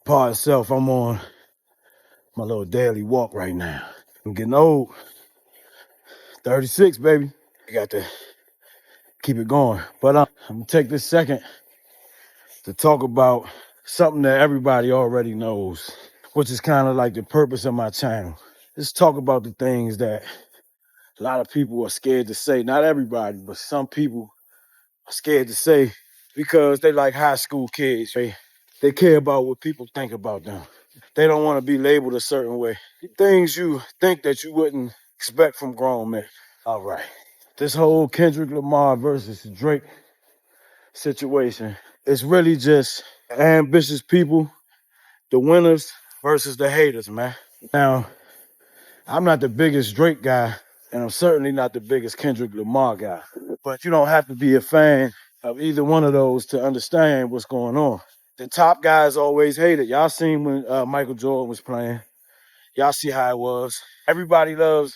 Part itself, I'm on my little daily walk right now. I'm getting old. 36, baby. I got to keep it going. But I'm gonna take this second to talk about something that everybody already knows, which is kind of like the purpose of my channel. Let's talk about the things that a lot of people are scared to say. Not everybody, but some people are scared to say because they like high school kids. They care about what people think about them. They don't want to be labeled a certain way. Things you think that you wouldn't expect from grown men. All right. This whole Kendrick Lamar versus Drake situation is really just ambitious people, the winners versus the haters, man. Now, I'm not the biggest Drake guy, and I'm certainly not the biggest Kendrick Lamar guy. But you don't have to be a fan of either one of those to understand what's going on. The top guys always hate it. Y'all seen when Michael Jordan was playing. Y'all see how it was. Everybody loves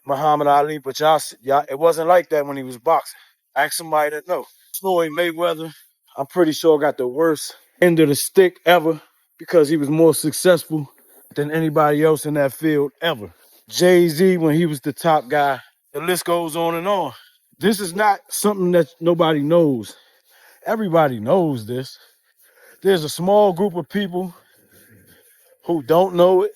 Muhammad Ali, but y'all, it wasn't like that when he was boxing. Ask somebody that knows. Floyd Mayweather, I'm pretty sure got the worst end of the stick ever because he was more successful than anybody else in that field ever. Jay-Z, when he was the top guy, the list goes on and on. This is not something that nobody knows. Everybody knows this. There's a small group of people who don't know it.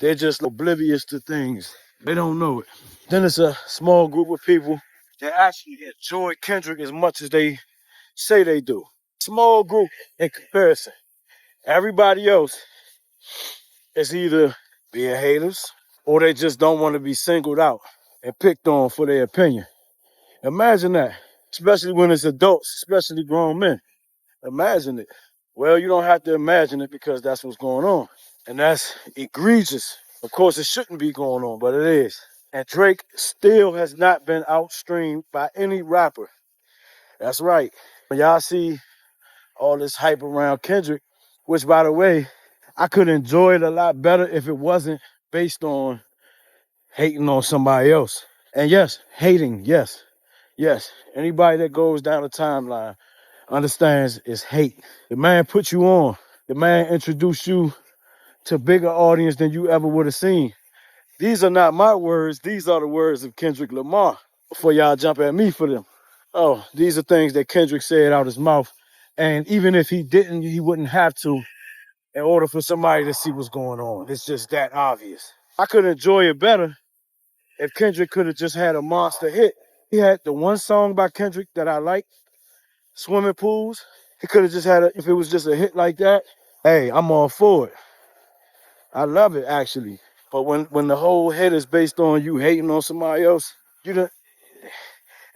They're just oblivious to things. They don't know it. Then it's a small group of people that actually enjoy Kendrick as much as they say they do. Small group in comparison. Everybody else is either being haters or they just don't want to be singled out and picked on for their opinion. Imagine that, especially when it's adults, especially grown men. Imagine it. Well, you don't have to imagine it because that's what's going on. And that's egregious. Of course, it shouldn't be going on, but it is. And Drake still has not been outstreamed by any rapper. That's right. When y'all see all this hype around Kendrick, which, by the way, I could enjoy it a lot better if it wasn't based on hating on somebody else. And yes, hating, yes. Anybody that goes down the timeline understands it's hate. The man put you on. The man introduced you to bigger audience than you ever would have seen. These are not my words. These are the words of Kendrick Lamar. Before y'all jump at me for them. Oh, these are things that Kendrick said out his mouth. And even if he didn't, he wouldn't have to in order for somebody to see what's going on. It's just that obvious. I could enjoy it better if Kendrick could have just had a monster hit. He had the one song by Kendrick that I like, Swimming Pools. He could have just had if it was just a hit like that, hey, I'm all for it. I love it, actually. But when the whole hit is based on you hating on somebody else, and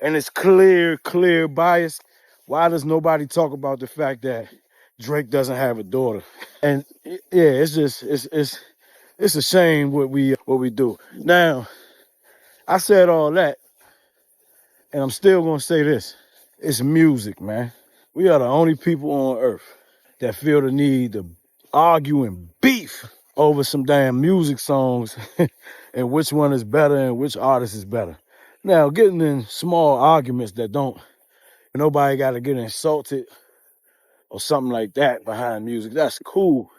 it's clear bias, why does nobody talk about the fact that Drake doesn't have a daughter? And yeah, it's just it's a shame what we do. Now, I said all that, and I'm still gonna say this. It's music, man. We are the only people on earth that feel the need to argue and beef over some damn music songs and which one is better and which artist is better. Now, getting in small arguments that nobody got to get insulted or something like that behind music, that's cool.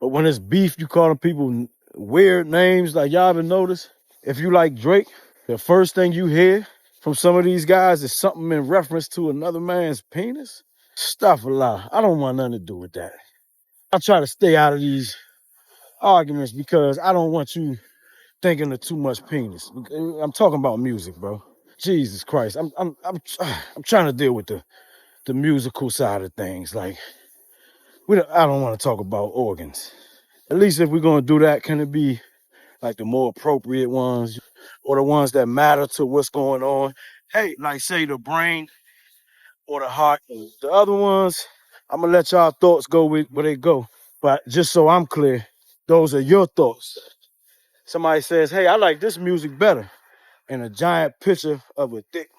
But when it's beef, you calling people weird names, like y'all ever notice? If you like Drake, the first thing you hear from some of these guys is something in reference to another man's penis. Stuff a lot. I don't want nothing to do with that. I try to stay out of these arguments because I don't want you thinking of too much penis. I'm talking about music, bro. Jesus Christ. I'm trying to deal with the musical side of things. Like, I don't want to talk about organs. At least if we're gonna do that, can it be like the more appropriate ones or the ones that matter to what's going on? Hey, like say the brain or the heart. The other ones, I'm gonna let y'all thoughts go with where they go. But just so I'm clear, those are your thoughts. Somebody says, hey, I like this music better. And a giant picture of a dick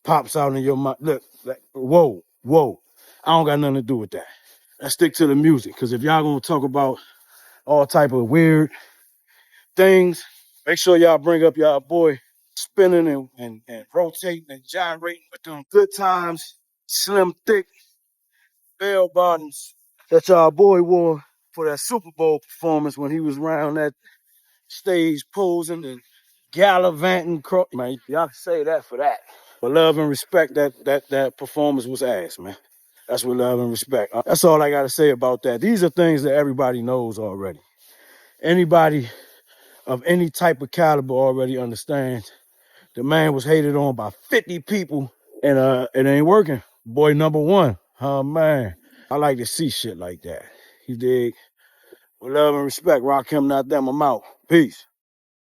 pops out in your mind. Look, like, whoa. I don't got nothing to do with that. Let's stick to the music. Because if y'all gonna talk about all type of weird things, make sure y'all bring up y'all boy spinning and rotating and gyrating with them good times, slim, thick, bell bottoms, that y'all boy wore for that Super Bowl performance when he was around that stage posing and gallivanting. Man, y'all can say that for that. But love and respect, that performance was ass, man. That's what love and respect. That's all I got to say about that. These are things that everybody knows already. Anybody of any type of caliber already understands. The man was hated on by 50 people, and it ain't working. Boy number one. Oh, man. I like to see shit like that. You dig? With love and respect, Rock him, not them. I'm out. Peace.